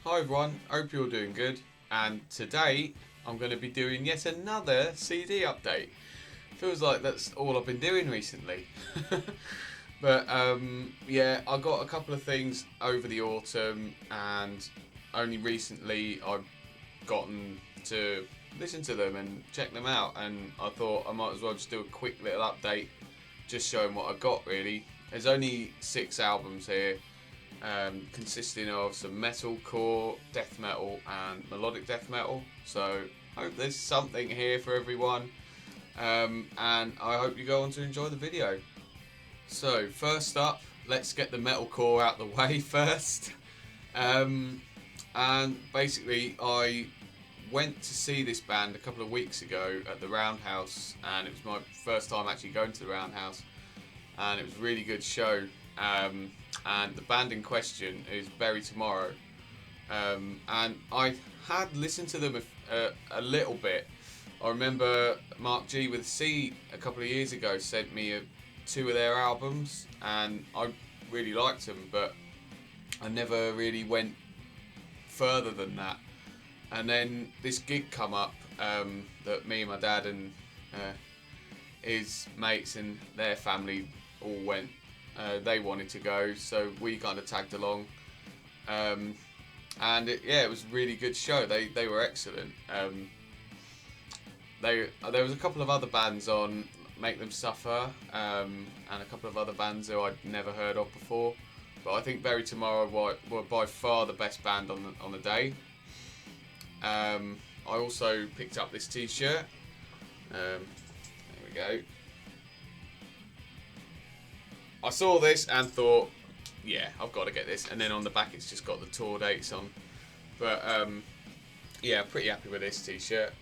Hi everyone, hope you're doing good, and today I'm going to be doing yet another CD update. Feels like that's all I've been doing recently. But yeah, I got a couple of things over the autumn, and only recently I've gotten to listen to them and check them out, and I thought I might as well just do a quick little update, just showing what I got really. There's only 6 albums here, consisting of some metalcore, death metal and melodic death metal, so I hope there's something here for everyone, and I hope you go on to enjoy the video. So first up, let's get the metalcore out the way first. And basically I went to see this band a couple of weeks ago at the Roundhouse, and it was my first time actually going to the Roundhouse, and it was a really good show. And the band in question is Bury Tomorrow, and I had listened to them a little bit. I remember Mark G with C a couple of years ago sent me 2 of their albums, and I really liked them, but I never really went further than that. And then this gig come up that me and my dad and his mates and their family all went. They wanted to go, so we kind of tagged along, and it was a really good show. They were excellent. There was a couple of other bands on, Make Them Suffer, and a couple of other bands who I'd never heard of before, but I think Bury Tomorrow were by far the best band on the day. I also picked up this t-shirt. There we go. I saw this and thought, yeah, I've got to get this. And then on the back, it's just got the tour dates on. But yeah, pretty happy with this t-shirt.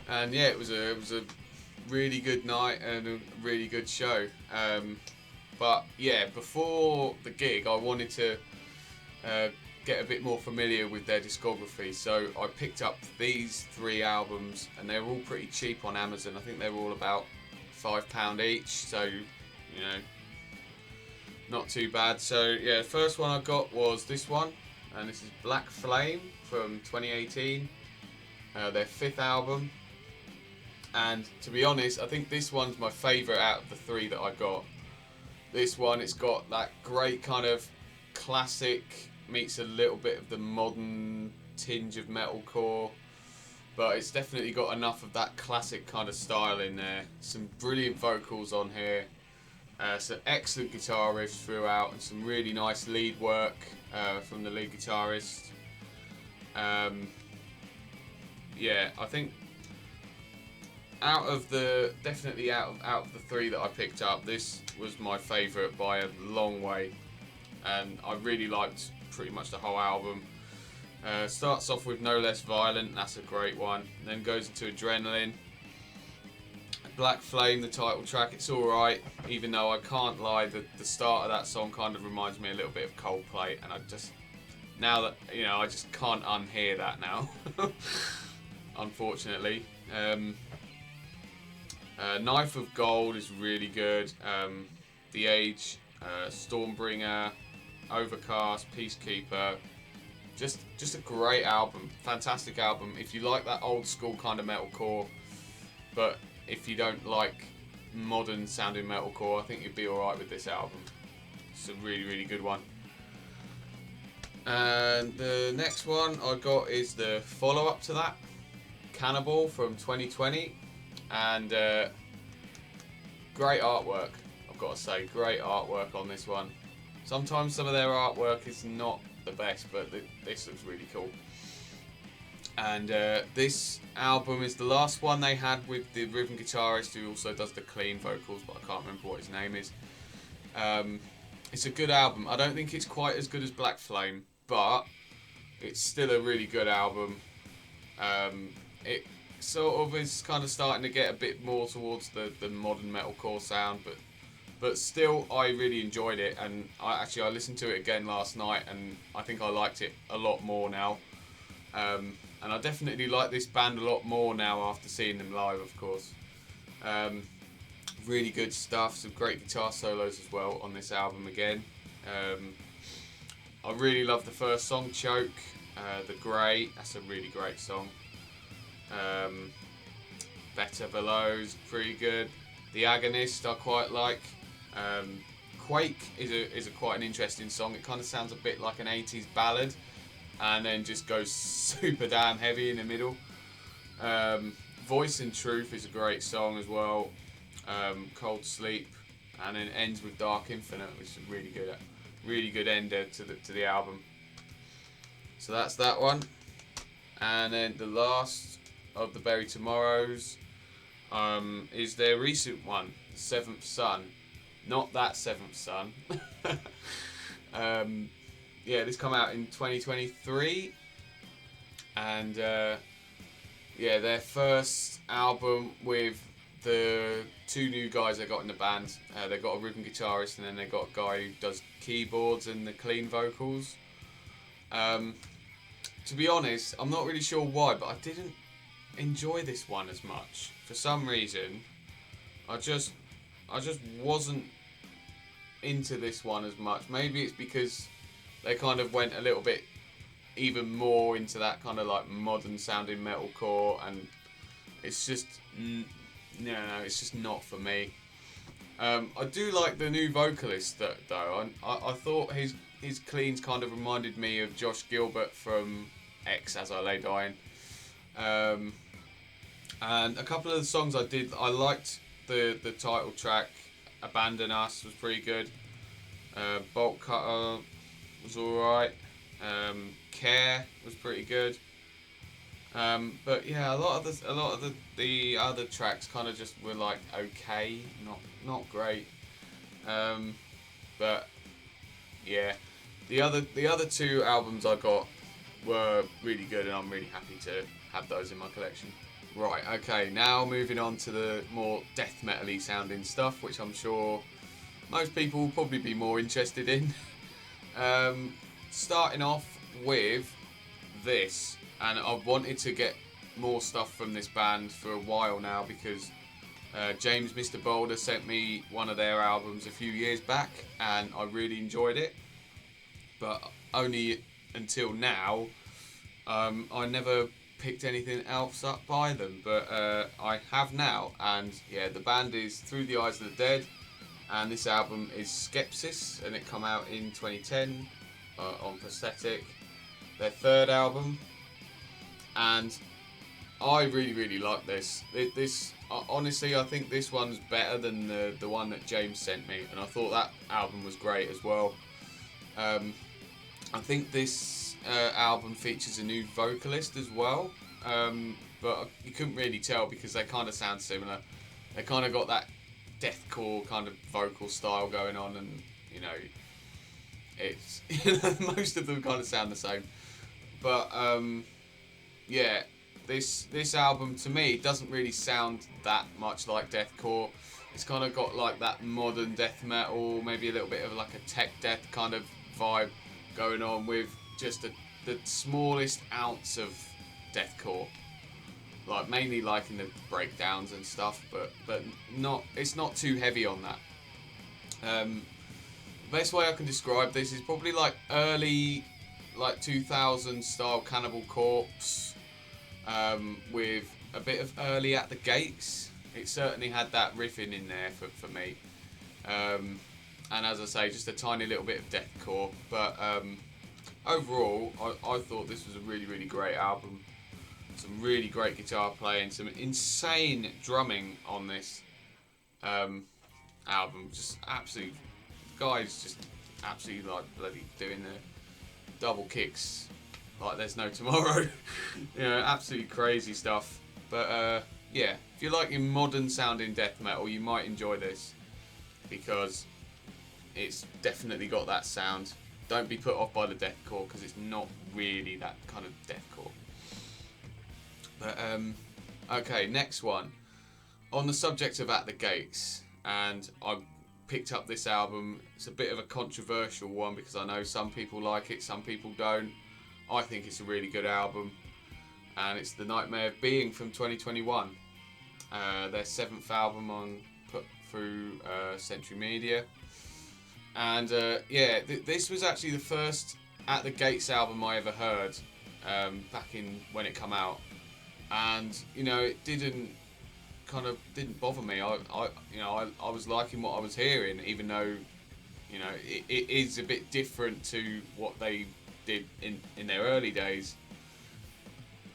And yeah, it was a really good night and a really good show. But yeah, before the gig, I wanted to get a bit more familiar with their discography. So I picked up these 3 albums, and they're all pretty cheap on Amazon. I think they're all about £5 each. So, you know, not too bad. So yeah, the first one I got was this one, and this is Black Flame from 2018, their 5th album. And to be honest, I think this one's my favourite out of the 3 that I got. This one, it's got that great kind of classic meets a little bit of the modern tinge of metalcore, but it's definitely got enough of that classic kind of style in there. Some brilliant vocals on here. Some excellent guitar riffs throughout, and some really nice lead work from the lead guitarist. Yeah, I think out of the 3 that I picked up, this was my favourite by a long way, and I really liked pretty much the whole album. Starts off with No Less Violent, that's a great one, and then goes into Adrenaline. Black Flame, the title track, it's alright, even though I can't lie, the start of that song kind of reminds me a little bit of Coldplay, and I just can't unhear that now, unfortunately. Knife of Gold is really good. The Age, Stormbringer, Overcast, Peacekeeper, just a great album, fantastic album. If you like that old school kind of metalcore, but if you don't like modern sounding metalcore, I think you'd be alright with this album. It's a really, really good one. And the next one I got is the follow-up to that, Cannibal from 2020, and great artwork, I've got to say, great artwork on this one. Sometimes some of their artwork is not the best, but this looks really cool. And this album is the last one they had with the rhythm guitarist who also does the clean vocals, but I can't remember what his name is. It's a good album. I don't think it's quite as good as Black Flame, but it's still a really good album. It sort of is kind of starting to get a bit more towards the modern metalcore sound, but still I really enjoyed it, and I listened to it again last night, and I think I liked it a lot more now. And I definitely like this band a lot more now after seeing them live, of course. Really good stuff, some great guitar solos as well on this album again. I really love the first song, Choke. The Grey, that's a really great song. Better Below's pretty good. The Agonist I quite like. Quake is a quite an interesting song. It kind of sounds a bit like an 80s ballad, and then just goes super damn heavy in the middle. Voice and Truth is a great song as well. Cold Sleep, and then ends with Dark Infinite, which is a really good ender to the album. So that's that one. And then the last of the Bury Tomorrows is their recent one, Seventh Son. Not that Seventh Son. Yeah, this come out in 2023, and yeah, their first album with the two new guys they got in the band. They got a rhythm guitarist, and then they got a guy who does keyboards and the clean vocals. To be honest, I'm not really sure why, but I didn't enjoy this one as much. For some reason, I just wasn't into this one as much. Maybe it's because they kind of went a little bit even more into that kind of like modern sounding metalcore, and it's just no, it's just not for me. I do like the new vocalist though. I thought his cleans kind of reminded me of Josh Gilbert from X As I Lay Dying. And a couple of the songs I liked the title track, Abandon Us was pretty good. Bolt Cutter was alright. Care was pretty good. But yeah, a lot of the other tracks kind of just were like okay, not great. But yeah, the other two albums I got were really good, and I'm really happy to have those in my collection. Right, okay, now moving on to the more death metal-y sounding stuff, which I'm sure most people will probably be more interested in. Starting off with this, and I've wanted to get more stuff from this band for a while now, because James Mr. Boulder sent me one of their albums a few years back, and I really enjoyed it, but only until now I never picked anything else up by them, but I have now, and yeah, the band is Through the Eyes of the Dead, and this album is Skepsis, and it come out in 2010 on Prosthetic, their third album, and I really like this. Honestly, I think this one's better than the one that James sent me, and I thought that album was great as well. I think this album features a new vocalist as well, but you couldn't really tell because they kind of sound similar. They kind of got that deathcore kind of vocal style going on, and you know, it's most of them kind of sound the same. But yeah, this album to me doesn't really sound that much like deathcore. It's kind of got like that modern death metal, maybe a little bit of like a tech death kind of vibe going on, with just the smallest ounce of deathcore, like mainly like in the breakdowns and stuff, but not, it's not too heavy on that. Best way I can describe this is probably like early like 2000 style Cannibal Corpse, with a bit of early At the Gates. It certainly had that riffing in there for me, and as I say, just a tiny little bit of deathcore, but overall I thought this was a really great album. Some really great guitar playing, some insane drumming on this album. Just absolute, the guy's just absolutely like bloody doing the double kicks like there's no tomorrow. You know, absolutely crazy stuff. But yeah, if you like your modern sounding death metal, you might enjoy this, because it's definitely got that sound. Don't be put off by the deathcore, because it's not really that kind of deathcore. But okay, next one. On the subject of At the Gates, and I picked up this album. It's a bit of a controversial one, because I know some people like it, some people don't. I think it's a really good album, and it's The Nightmare of Being from 2021. Their 7th album put through Century Media. And yeah, this was actually the first At the Gates album I ever heard. back in when it come out, and you know it didn't bother me. I was liking what I was hearing, even though you know it is a bit different to what they did in their early days.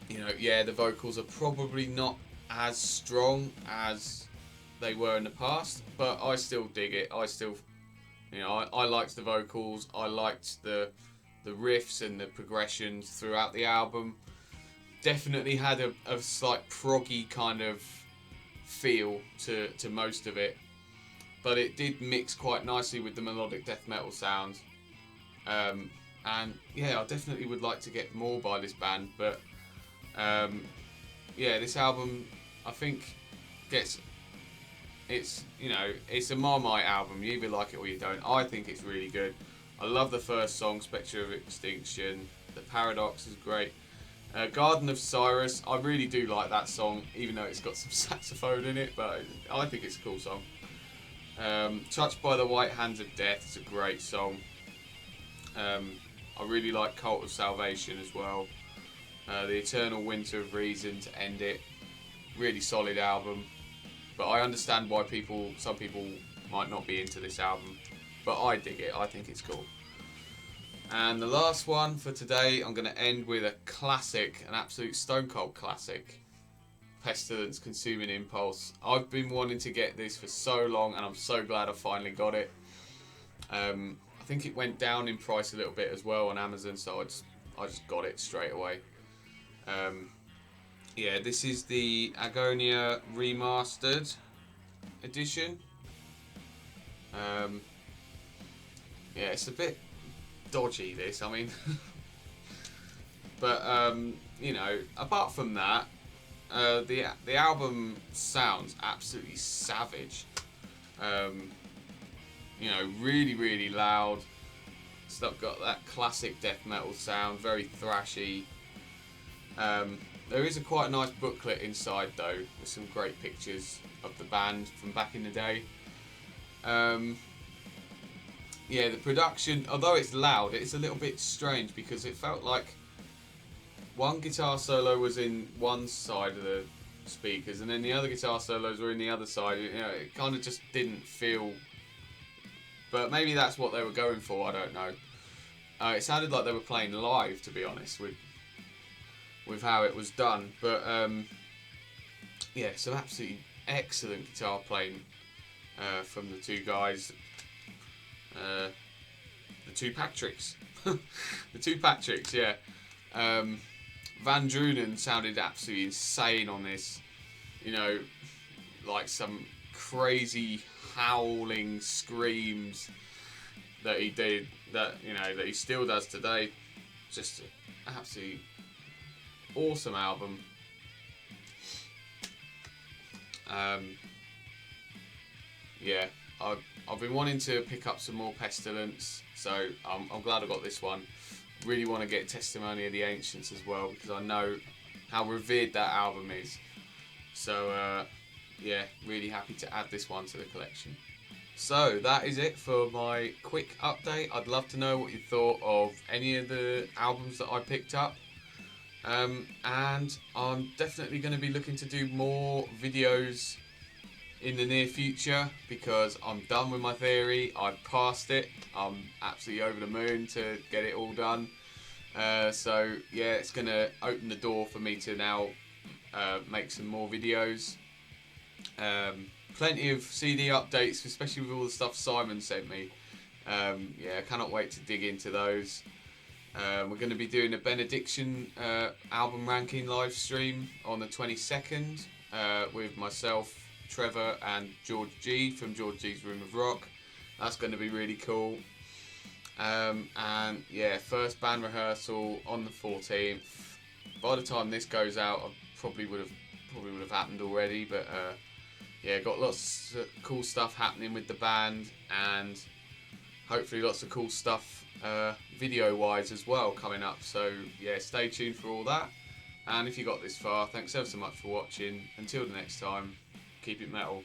You know, yeah, the vocals are probably not as strong as they were in the past, but I still dig it. I still, you know, I liked the vocals. I liked the riffs and the progressions throughout the album. Definitely had a slight proggy kind of feel to most of it, but it did mix quite nicely with the melodic death metal sound. And yeah, I definitely would like to get more by this band, but yeah, this album I think it's you know, it's a Marmite album. You either like it or you don't. I think it's really good. I love the first song, Spectre of Extinction. The Paradox is great. Garden of Cyrus, I really do like that song, even though it's got some saxophone in it, but I think it's a cool song. Touched by the White Hands of Death is a great song. I really like Cult of Salvation as well. The Eternal Winter of Reason to end it. Really solid album. But I understand why some people might not be into this album. But I dig it. I think it's cool. And the last one for today, I'm going to end with a classic, an absolute stone cold classic. Pestilence, Consuming Impulse. I've been wanting to get this for so long, and I'm so glad I finally got it. I think it went down in price a little bit as well on Amazon, so I just got it straight away. Yeah, this is the Agonia Remastered edition. Yeah, it's a bit dodgy, this, I mean. But, you know, apart from that, the album sounds absolutely savage. You know, really, really loud. Stuff got that classic death metal sound, very thrashy. There is quite a nice booklet inside though, with some great pictures of the band from back in the day. Yeah, the production, although it's loud, it's a little bit strange because it felt like one guitar solo was in one side of the speakers and then the other guitar solos were in the other side. You know, it kind of just didn't feel, but maybe that's what they were going for, I don't know. It sounded like they were playing live, to be honest, with how it was done. But yeah, some absolutely excellent guitar playing from the two guys, the two Patricks. The two Patricks, yeah. Van Drunen sounded absolutely insane on this. You know, like some crazy howling screams that he did, that, you know, that he still does today. Just an absolutely awesome album. Yeah, I've been wanting to pick up some more Pestilence, so I'm glad I got this one. Really want to get Testimony of the Ancients as well, because I know how revered that album is. So yeah, really happy to add this one to the collection. So that is it for my quick update. I'd love to know what you thought of any of the albums that I picked up. And I'm definitely going to be looking to do more videos in the near future, because I'm done with my theory. I've passed it. I'm absolutely over the moon to get it all done. So yeah, it's going to open the door for me to now make some more videos. Plenty of CD updates, especially with all the stuff Simon sent me. Yeah, I cannot wait to dig into those. We're going to be doing a Benediction album ranking live stream on the 22nd with myself, Trevor and George G from George G's Room of Rock. That's going to be really cool. And yeah, first band rehearsal on the 14th. By the time this goes out, I probably would have happened already, but yeah, got lots of cool stuff happening with the band, and hopefully lots of cool stuff video wise as well coming up. So yeah, stay tuned for all that. And if you got this far, thanks ever so much for watching. Until the next time, keep it metal.